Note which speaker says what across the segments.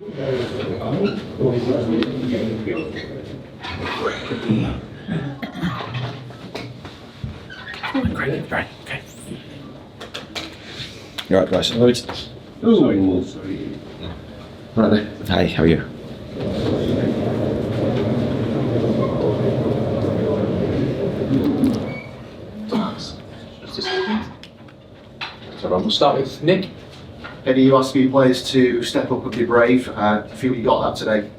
Speaker 1: Right, okay.
Speaker 2: You're right, guys.
Speaker 3: Right there.
Speaker 2: Hey, how are you?
Speaker 3: So we'll start with Nick.
Speaker 4: Eddie, you asked your players to step up and be brave. I feel you got that today.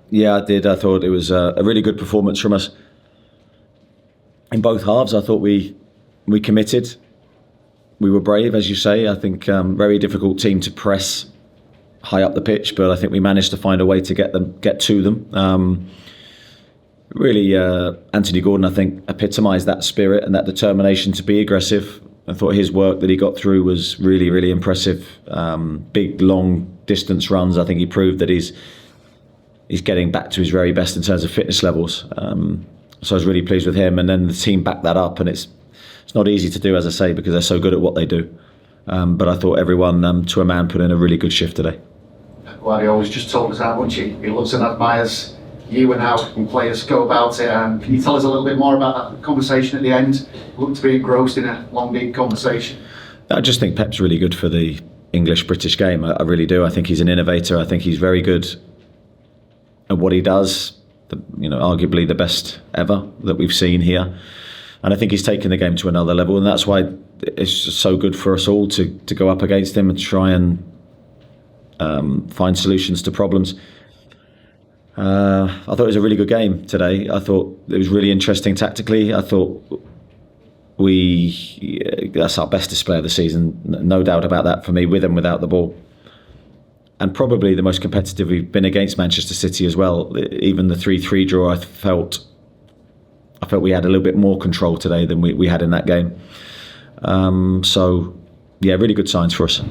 Speaker 2: Yeah, I did. I thought it was a really good performance from us. In both halves, I thought we committed. We were brave, as you say. I think very difficult team to press high up the pitch, but I think we managed to find a way to get to them. Really, Anthony Gordon, I think, epitomised that spirit and that determination to be aggressive. I thought his work that he got through was really, really impressive. Big, long distance runs. I think he proved that he's getting back to his very best in terms of fitness levels. So I was really pleased with him, and then the team backed that up, and it's not easy to do, as I say, because they're so good at what they do. But I thought everyone, to a man, put in a really good shift today.
Speaker 4: Well, he always just told us how much he loves and admires you and how players go about it. Can you tell us a little bit more about that conversation at the end? You looked to be engrossed in a long, deep conversation.
Speaker 2: I just think Pep's really good for the English-British game. I really do. I think he's an innovator. I think he's very good at what he does. Arguably the best ever that we've seen here. And I think he's taken the game to another level, and that's why it's just so good for us all to go up against him and try and find solutions to problems. I thought it was a really good game today. I thought it was really interesting tactically. I thought that's our best display of the season, no doubt about that for me, with and without the ball. And probably the most competitive we've been against Manchester City as well. Even the 3-3 draw, I felt we had a little bit more control today than we had in that game. So, yeah, really good signs for us.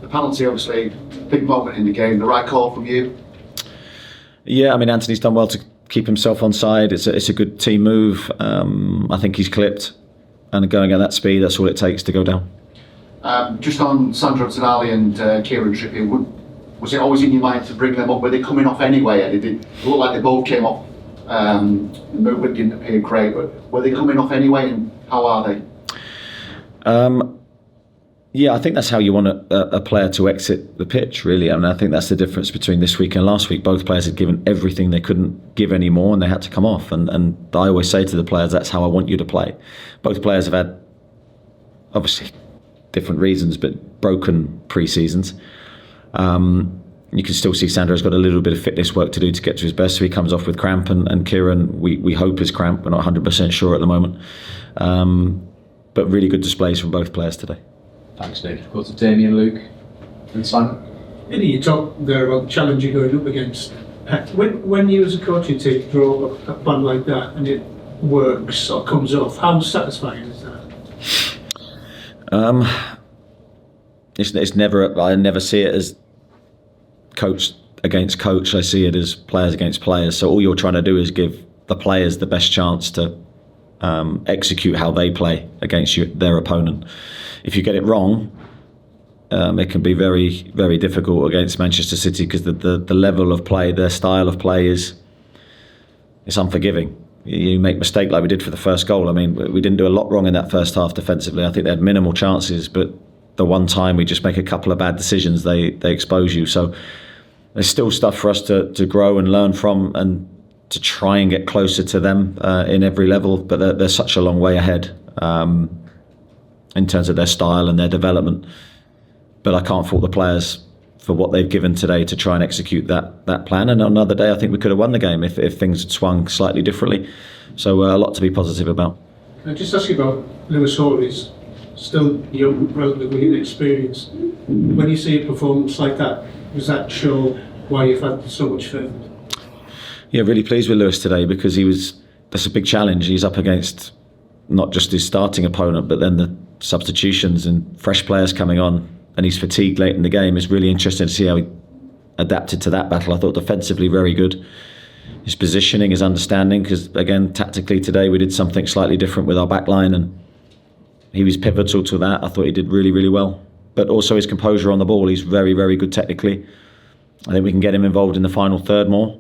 Speaker 4: The penalty, obviously, big moment in the game. The right call from you.
Speaker 2: Yeah, I mean, Anthony's done well to keep himself on side. It's a good team move. I think he's clipped, and going at that speed, that's all it takes to go down.
Speaker 4: Just on Sandro, Tonali and Kieran Trippier, was it always in your mind to bring them up? Were they coming off anyway? It looked like they both came off. The movement didn't appear great, but were they coming off anyway, and how are they?
Speaker 2: Yeah, I think that's how you want a player to exit the pitch, really. I mean, I think that's the difference between this week and last week. Both players had given everything. They couldn't give any more, and they had to come off. And I always say to the players, that's how I want you to play. Both players have had, obviously, different reasons, but broken pre-seasons. You can still see Sandro's got a little bit of fitness work to do to get to his best, so he comes off with cramp, and Kieran, we hope is cramp. We're not 100% sure at the moment. But really good displays from both players today.
Speaker 3: Thanks, Nick. Go to Damien, Luke, and Simon.
Speaker 5: Eddie, you talked there about the challenge you're going up against. When you as a coaching team draw a plan like that and it works or comes off, how satisfying is that?
Speaker 2: It's never. I never see it as coach against coach. I see it as players against players. So all you're trying to do is give the players the best chance to execute how they play against their opponent. If you get it wrong, it can be very, very difficult against Manchester City, because the level of play, their style of play is unforgiving. You make a mistake like we did for the first goal. I mean, we didn't do a lot wrong in that first half defensively. I think they had minimal chances, but the one time we just make a couple of bad decisions, they expose you. So there's still stuff for us to grow and learn from, and to try and get closer to them in every level. But they're such a long way ahead in terms of their style and their development. But I can't fault the players for what they've given today to try and execute that plan. And on another day, I think we could have won the game if things had swung slightly differently. So a lot to be positive about.
Speaker 5: Can I just ask you about Lewis Hall? He's still young, relatively inexperienced. When you see a performance like that, does that show why you've had so much faith?
Speaker 2: Yeah, really pleased with Lewis today, because that's a big challenge. He's up against not just his starting opponent, but then the substitutions and fresh players coming on, and he's fatigued late in the game. It's really interesting to see how he adapted to that battle. I thought defensively very good. His positioning, his understanding, because again, tactically today we did something slightly different with our back line, and he was pivotal to that. I thought he did really, really well. But also his composure on the ball. He's very, very good technically. I think we can get him involved in the final third more.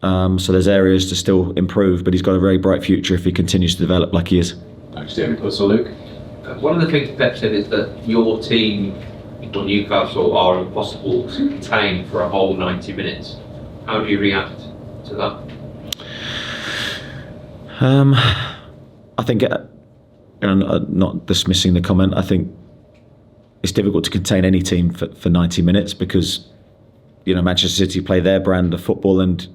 Speaker 2: So there's areas to still improve, but he's got a very bright future if he continues to develop like he is.
Speaker 3: Thanks, Darren. So, Luke?
Speaker 6: One of the things Pep said is that your team or Newcastle are impossible to contain for a whole 90 minutes. How do you react to that?
Speaker 2: I think, and not dismissing the comment, I think it's difficult to contain any team for 90 minutes because, Manchester City play their brand of football and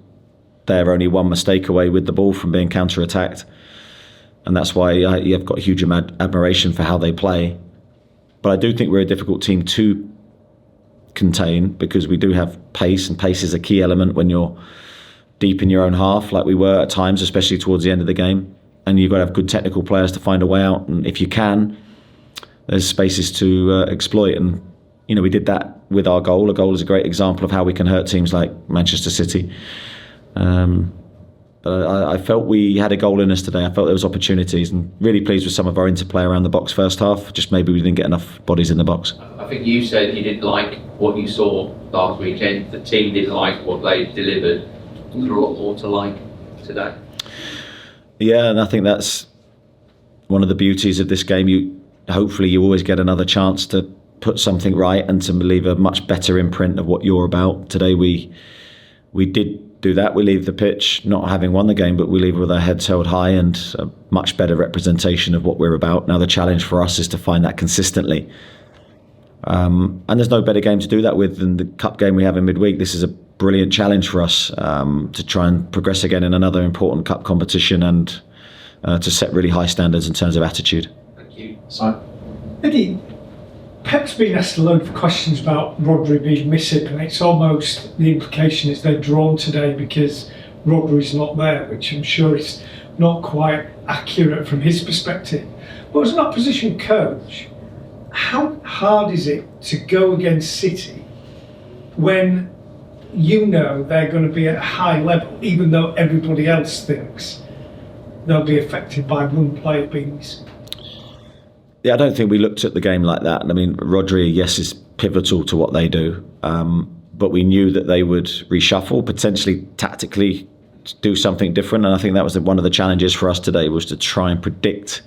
Speaker 2: they're only one mistake away with the ball from being counter-attacked. And that's why you've got huge admiration for how they play. But I do think we're a difficult team to contain because we do have pace, and pace is a key element when you're deep in your own half, like we were at times, especially towards the end of the game. And you've got to have good technical players to find a way out. And if you can, there's spaces to exploit. And, we did that with our goal. A goal is a great example of how we can hurt teams like Manchester City. But I felt we had a goal in us today. I felt there was opportunities, and really pleased with some of our interplay around the box first half. Just maybe we didn't get enough bodies in the box.
Speaker 6: I think you said you didn't like what you saw last weekend. The team didn't like what they delivered. Was there a lot more to like today?
Speaker 2: Yeah, and I think that's one of the beauties of this game. Hopefully you always get another chance to put something right and to leave a much better imprint of what you're about. Today we did do that. We leave the pitch not having won the game, but we leave with our heads held high and a much better representation of what we're about. Now the challenge for us is to find that consistently. And there's no better game to do that with than the cup game we have in midweek. This is a brilliant challenge for us to try and progress again in another important cup competition and to set really high standards in terms of attitude.
Speaker 6: Thank you.
Speaker 3: Simon?
Speaker 7: Eddie, Pep's been asked a load of questions about Rodri being missing, and it's almost the implication is they're drawn today because Rodri's not there, which I'm sure is not quite accurate from his perspective. But as an opposition coach, how hard is it to go against City when they're going to be at a high level, even though everybody else thinks they'll be affected by one player being missing?
Speaker 2: Yeah, I don't think we looked at the game like that. I mean, Rodri, yes, is pivotal to what they do, but we knew that they would reshuffle, potentially tactically do something different, and I think that was one of the challenges for us today, was to try and predict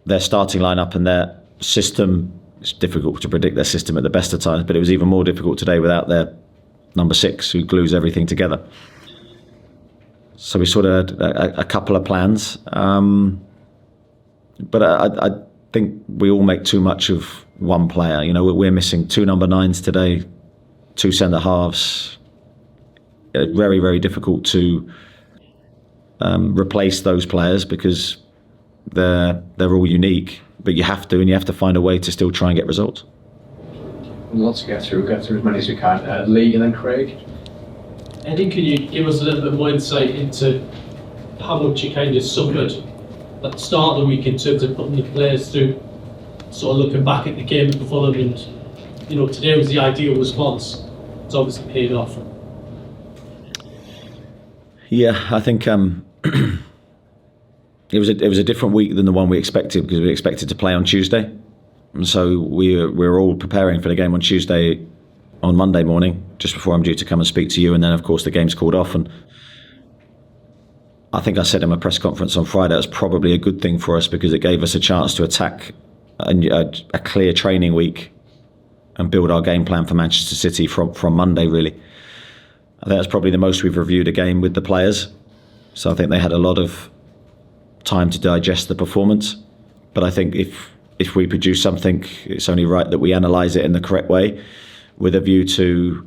Speaker 2: their starting lineup and their system. It's difficult to predict their system at the best of times, but it was even more difficult today without their number 6, who glues everything together. So we sort of had a couple of plans. But I think we all make too much of one player. We're missing 2 number 9s today, 2 centre halves. Very, very difficult to replace those players because they're all unique. But you have to find a way to still try and get results.
Speaker 3: Lots to get through. We'll get through as many as we can. Lee and then Craig.
Speaker 8: Eddie, can you give us a little bit more insight into how much you kind of suffered at the start of the week in terms of putting the players through, sort of looking back at the game at Fulham, and today was the ideal response. It's obviously paid off.
Speaker 2: Yeah, I think it was a different week than the one we expected, because we expected to play on Tuesday, and so we were all preparing for the game on Tuesday, on Monday morning, just before I'm due to come and speak to you, and then of course the game's called off. And I think I said in my press conference on Friday, it was probably a good thing for us because it gave us a chance to attack a clear training week and build our game plan for Manchester City from Monday, really. I think that's probably the most we've reviewed a game with the players. So I think they had a lot of time to digest the performance. But I think if we produce something, it's only right that we analyse it in the correct way with a view to,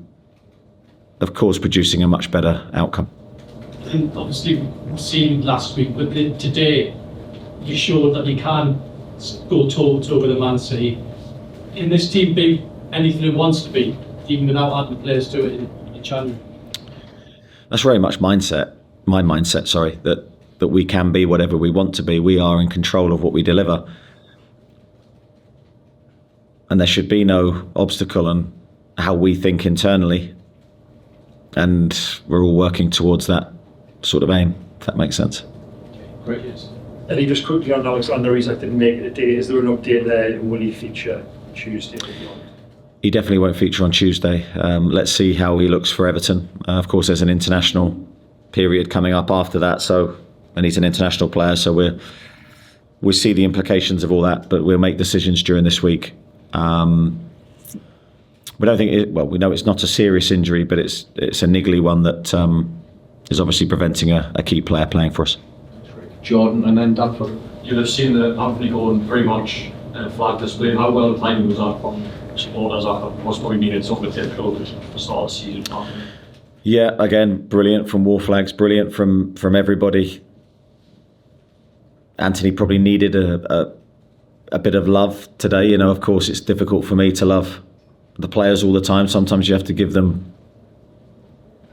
Speaker 2: of course, producing a much better outcome.
Speaker 8: And obviously we've seen last week, but today you showed that you can go toe-to-toe with a Man City. Can this team be anything it wants to be, even without adding players to it in January?
Speaker 2: That's very much my mindset, that we can be whatever we want to be. We are in control of what we deliver. And there should be no obstacle on how we think internally. And we're all working towards that sort of aim, if that makes sense.
Speaker 3: Great, yes.
Speaker 9: Eddie, just quickly on Isak didn't make it today. Is there an update there? Will he feature Tuesday or beyond?
Speaker 2: he definitely won't feature on Tuesday. Let's see how he looks for Everton. Of course, there's an international period coming up after that, and he's an international player, so we see the implications of all that, but we'll make decisions during this week. We don't think we know it's not a serious injury, but it's a niggly one that is obviously preventing a key player playing for us.
Speaker 3: Jordan and then Danford.
Speaker 9: You'll have seen that Anthony Gordon pretty much flag display. How well timed was that from supporters? That was probably needed something typical to start the season.
Speaker 2: Yeah, again, brilliant from War Flags, brilliant from everybody. Anthony probably needed a bit of love today. You know, of course, it's difficult for me to love the players all the time. Sometimes you have to give them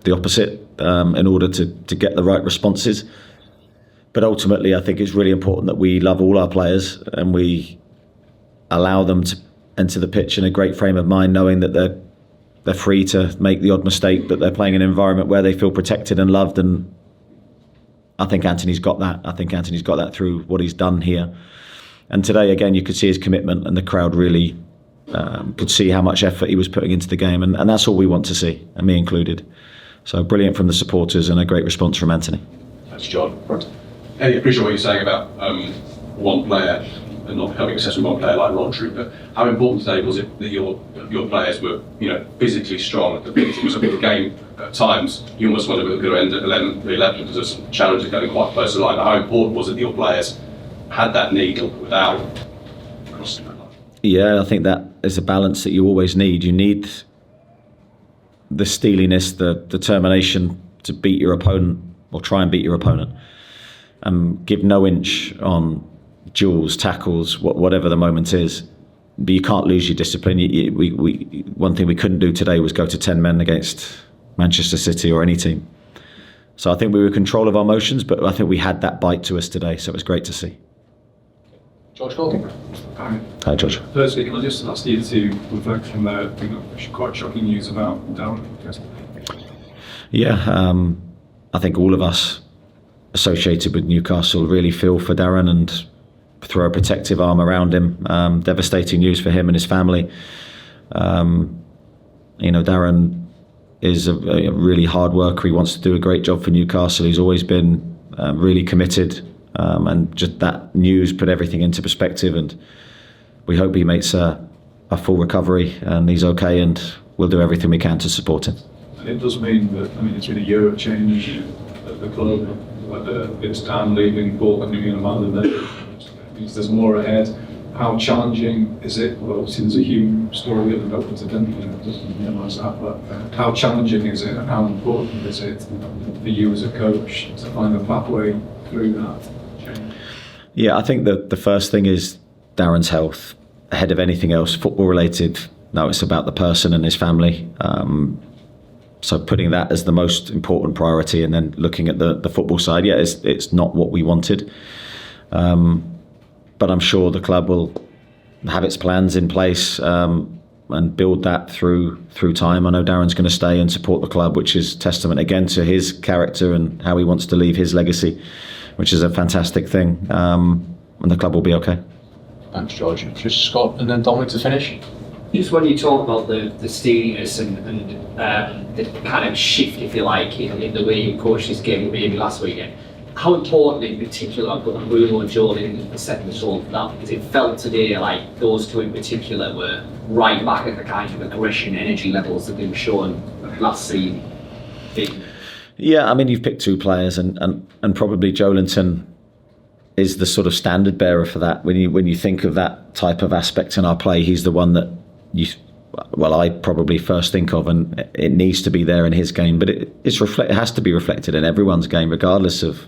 Speaker 2: the opposite in order to get the right responses. But ultimately, I think it's really important that we love all our players and we allow them to enter the pitch in a great frame of mind, knowing that they're free to make the odd mistake, but they're playing in an environment where they feel protected and loved. And I think Anthony's got that. I think Anthony's got that through what he's done here. And today, again, you could see his commitment, and the crowd really could see how much effort he was putting into the game. And that's all we want to see, and me included. So brilliant from the supporters and a great response from Anthony.
Speaker 9: Thanks, John.
Speaker 10: Eddie, I appreciate what you're saying about one player and not becoming obsessed with one player like Rodri, but how important today was it that your players were, physically strong at the pitch? It was a big game at times. You almost wonder whether it could end at 11 because there's some challenges going quite close to the line. How important was it that your players had that need without crossing that line?
Speaker 2: Yeah, I think that is a balance that you always need. You need the steeliness, the determination to beat your opponent or try and beat your opponent. Give no inch on duels, tackles, whatever the moment is. But you can't lose your discipline. One thing we couldn't do today was go to 10 men against Manchester City or any team. So I think we were in control of our emotions, but I think we had that bite to us today, so it was great to see.
Speaker 3: George Colton.
Speaker 2: Hi, George.
Speaker 11: Firstly, can I just ask you to reflect from quite shocking news about Darren?
Speaker 2: Yeah, I think all of us associated with Newcastle really feel for Darren and throw a protective arm around him. Devastating news for him and his family. Darren is a really hard worker. He wants to do a great job for Newcastle. He's always been really committed, and just that news put everything into perspective, and we hope he makes a full recovery and he's okay, and we'll do everything we can to support him.
Speaker 11: And it does mean that, it's been a year of change at the club, whether it's Dan leaving, Paul and being a man of the means there's more ahead. How challenging is it? Well, obviously there's a huge story that open to them, it doesn't realise that, but how challenging is it and how important is it for you as a coach to find a pathway through that change?
Speaker 2: Yeah, I think the first thing is Darren's health ahead of anything else, football related. No, it's about the person and his family. So putting that as the most important priority, and then looking at the football side. Yeah, it's not what we wanted. But I'm sure the club will have its plans in place and build that through time. I know Darren's going to stay and support the club, which is testament again to his character and how he wants to leave his legacy, which is a fantastic thing. And the club will be okay.
Speaker 3: Thanks, George. Just Scott and then Dominic to finish.
Speaker 12: Just when you talk about the steeliness and the kind of shift, if you like, in the way you coached this game maybe last weekend, how important in particular Bruno and Joelinton setting the tone for that? Because it felt today like those two in particular were right back at the kind of aggression, energy levels that they were showing last season.
Speaker 2: Yeah, you've picked two players, and probably Joelinton is the sort of standard bearer for that. When you think of that type of aspect in our play, he's the one that I probably first think of, and it needs to be there in his game. But it has to be reflected in everyone's game, regardless of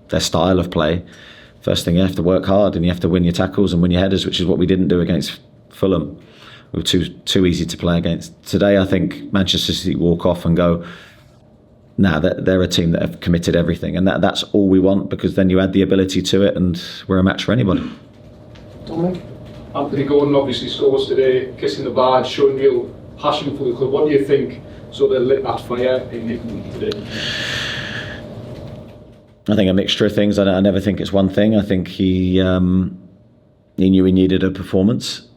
Speaker 2: their style of play. First thing, you have to work hard and you have to win your tackles and win your headers, which is what we didn't do against Fulham. We were too easy to play against. Today, I think Manchester City walk off and go, they're a team that have committed everything, and that's all we want, because then you add the ability to it and we're a match for anybody.
Speaker 3: Dominic?
Speaker 5: Anthony Gordon obviously scores today, kissing the badge, showing real passion for the club. What do you think sort of lit that fire in him today?
Speaker 2: I think a mixture of things. I never think it's one thing. I think he knew he needed a performance.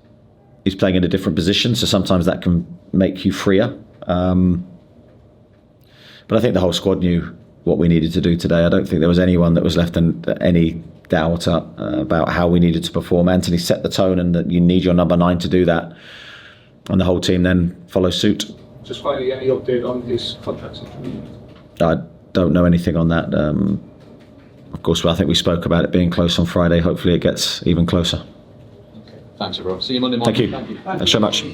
Speaker 2: he's playing in a different position, so sometimes that can make you freer. But I think the whole squad knew what we needed to do today. I don't think there was anyone that was left in any doubt about how we needed to perform. Anthony set the tone, and that you need your number 9 to do that, and the whole team then follows suit.
Speaker 11: Just finally, any update on this contract?
Speaker 2: I don't know anything on that. Of course, I think we spoke about it being close on Friday. Hopefully it gets even closer.
Speaker 3: Thanks, everyone. See you Monday morning.
Speaker 2: Thank you. Thanks so much.